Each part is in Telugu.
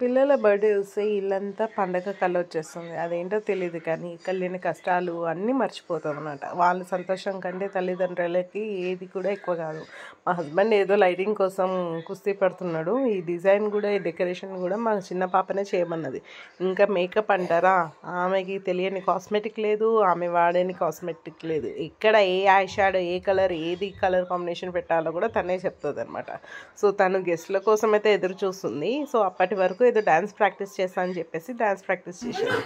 పిల్లల బర్త్డే వస్తే ఇల్లంతా పండగ కళ వచ్చేస్తుంది. అదేంటో తెలీదు కానీ ఇక్కడ లేని కష్టాలు అన్నీ మర్చిపోతాం అన్నమాట. వాళ్ళ సంతోషం కంటే తల్లిదండ్రులకి ఏది కూడా ఎక్కువ కాదు. మా హస్బెండ్ ఏదో లైటింగ్ కోసం కుస్తీ పడుతున్నాడు. ఈ డిజైన్ కూడా ఈ డెకరేషన్ కూడా మా చిన్న పాపనే చేయమన్నది. ఇంకా మేకప్ అంటారా, ఆమెకి తెలియని కాస్మెటిక్ లేదు, ఆమె వాడని కాస్మెటిక్ లేదు. ఇక్కడ A eye shadow A colour ఏది కలర్ కాంబినేషన్ పెట్టాలో కూడా తనే చెప్తుంది అనమాట. సో తను గెస్ట్ల కోసం అయితే ఎదురు చూస్తుంది. సో అప్పటి వరకు ఏదో డాన్స్ ప్రాక్టీస్ చేస్తా అని చెప్పేసి డాన్స్ ప్రాక్టీస్ చేసింది.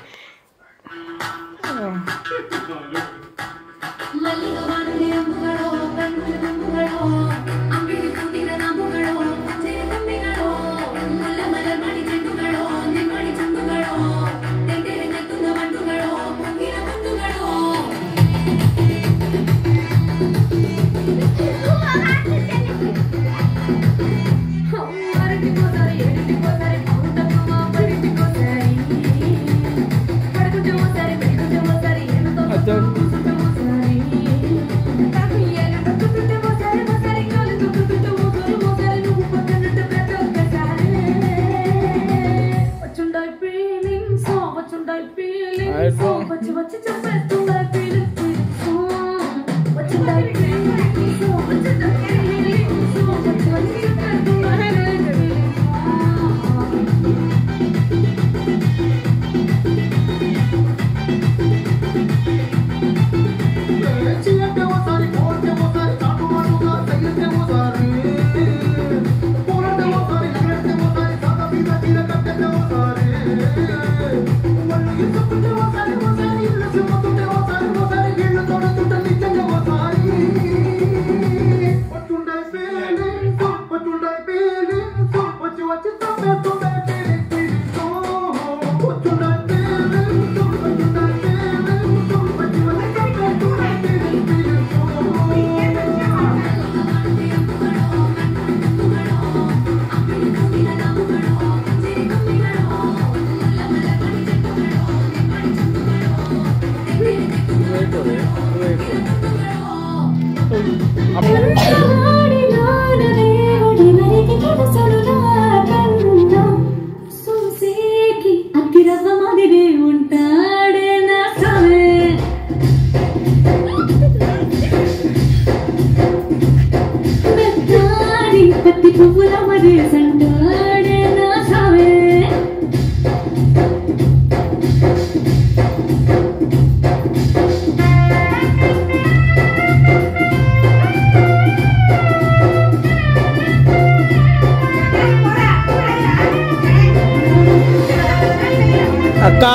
అక్క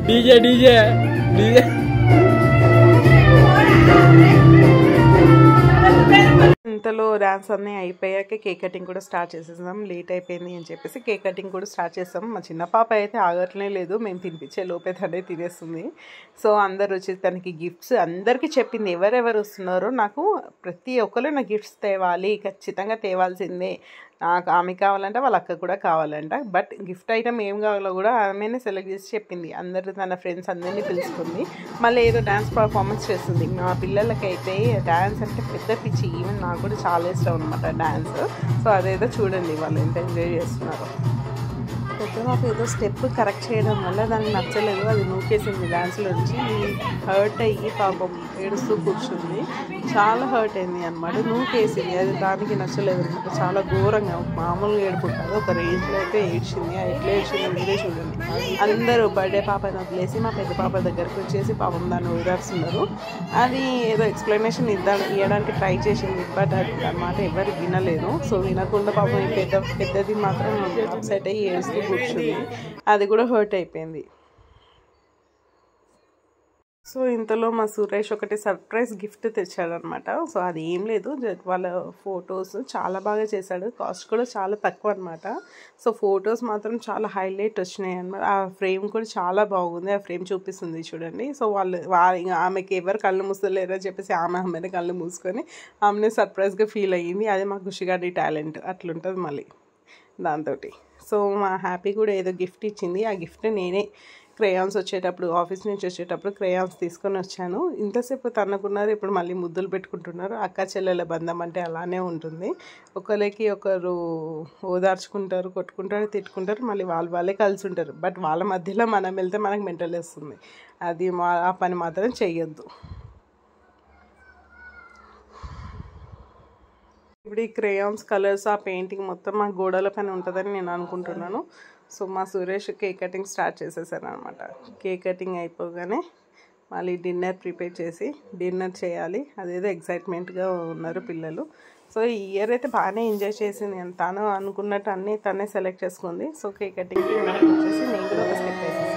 డీజే డీజే డీజే ఇంతలో డాన్స్ అన్నీ అయిపోయాక కేక్ కటింగ్ కూడా స్టార్ట్ చేసేసాం. లేట్ అయిపోయింది అని చెప్పేసి కేక్ కటింగ్ కూడా స్టార్ట్ చేస్తాం. మా చిన్న పాప అయితే ఆగట్లే లేదు, మేము తినిపించే లోపే తనే తినేస్తుంది. సో అందరు వచ్చి తనకి గిఫ్ట్స్ అందరికీ చెప్పింది, ఎవరెవరు వస్తున్నారో నాకు ప్రతి ఒక్కరు నాకు గిఫ్ట్స్ తేవాలి, ఖచ్చితంగా తేవాల్సిందే. నాకు ఆమె కావాలంటే వాళ్ళ అక్క కూడా కావాలంట. బట్ గిఫ్ట్ ఐటమ్ ఏం కావాలో కూడా ఆమెనే సెలెక్ట్ చేసి చెప్పింది. అందరూ తన ఫ్రెండ్స్ అందరినీ పిలుచుకుంది. మళ్ళీ ఏదో డ్యాన్స్ పర్ఫార్మెన్స్ చేస్తుంది. మా పిల్లలకైతే డ్యాన్స్ అంటే పెద్ద పిచ్చి. ఈవెన్ నాకు కూడా చాలా ఇష్టం అనమాట డ్యాన్స్. సో అదేదో చూడండి వాళ్ళు ఎంత ఎంజాయ్ చేస్తున్నారో. పెద్ద పాప ఏదో స్టెప్ కరెక్ట్ చేయడం వల్ల దానికి నచ్చలేదు, అది నూకేసింది డ్యాన్స్లో నుంచి. హర్ట్ అయ్యి పాపం ఏడుస్తూ కూర్చుంది. చాలా హర్ట్ అయింది అనమాట, నూకేసింది. అది దానికి నచ్చలేదు అనమాట. చాలా ఘోరంగా, మామూలుగా ఏడుపుంటుంది, ఒక రేంజ్లో అయితే ఏడ్చింది. ఎట్లా ఏడ్చింది మీరే చూడండి. అందరూ బర్త్డే పాపని వదిలేసి మా పెద్ద పాప దగ్గరకు వచ్చేసి పాపం దాన్ని వదిలేస్తున్నారు. అది ఏదో ఎక్స్ప్లెనేషన్ ఇవ్వడానికి ట్రై చేసింది, బట్ అది అన్నమాట ఎవరు వినలేదు. సో వినకుండా పాపం పెద్దది మాత్రం అప్సెట్ అయ్యి ఏడుస్తూ కూర్చుంది. అది కూడా హర్ట్ అయిపోయింది. సో ఇంతలో మా సురేష్ ఒకటి సర్ప్రైజ్ గిఫ్ట్ తెచ్చాడనమాట. సో అది ఏం లేదు, వాళ్ళ ఫొటోస్ చాలా బాగా చేశాడు. కాస్ట్ కూడా చాలా తక్కువ అనమాట. సో ఫొటోస్ మాత్రం చాలా హైలైట్ వచ్చినాయి అనమాట. ఆ ఫ్రేమ్ కూడా చాలా బాగుంది. ఆ ఫ్రేమ్ చూపిస్తుంది చూడండి. సో ఆమెకి ఎవరు కళ్ళు మూసలేరని చెప్పేసి ఆమెనే కళ్ళు మూసుకొని ఆమెనే సర్ప్రైజ్గా ఫీల్ అయ్యింది. అది మా ఖుషిగాడి టాలెంట్ అట్లుంటుంది మళ్ళీ దాంతో. సో మా హ్యాపీ కూడా ఏదో గిఫ్ట్ ఇచ్చింది. ఆ గిఫ్ట్ నేనే క్రేయాన్స్ వచ్చేటప్పుడు ఆఫీస్ నుంచి వచ్చేటప్పుడు క్రేయాన్స్ తీసుకొని వచ్చాను. ఇంతసేపు తన్నుకున్నారు, ఇప్పుడు మళ్ళీ ముద్దులు పెట్టుకుంటున్నారు. అక్క చెల్లెల బంధం అంటే అలానే ఉంటుంది. ఒకరికి ఒకరు ఓదార్చుకుంటారు, కొట్టుకుంటారు, తిట్టుకుంటారు, మళ్ళీ వాళ్ళే కలిసి ఉంటారు. బట్ వాళ్ళ మధ్యలో మనం వెళ్తే మనకు మెంటల్ వస్తుంది. అది ఆ పని మాత్రం చెయ్యొద్దు. ఇప్పుడు ఈ క్రేయాన్స్ కలర్స్ ఆ పెయింటింగ్ మొత్తం మా గోడల పైన ఉంటుందని నేను అనుకుంటున్నాను. సో మా సురేష్ కేక్ కటింగ్ స్టార్ట్ చేసేసారు అనమాట. కేక్ కటింగ్ అయిపోగానే మళ్ళీ డిన్నర్ ప్రిపేర్ చేసి డిన్నర్ చేయాలి. అదేదో ఎక్సైట్మెంట్గా ఉన్నారు పిల్లలు. సో ఈ ఇయర్ అయితే బాగానే ఎంజాయ్ చేసింది. తను అనుకున్నట్టు అన్నీ తనే సెలెక్ట్ చేసుకుంది. సో కేక్ కటింగ్ వచ్చేసి నేను కూడా ఒక స్టెప్ వేసేసాను.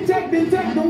Check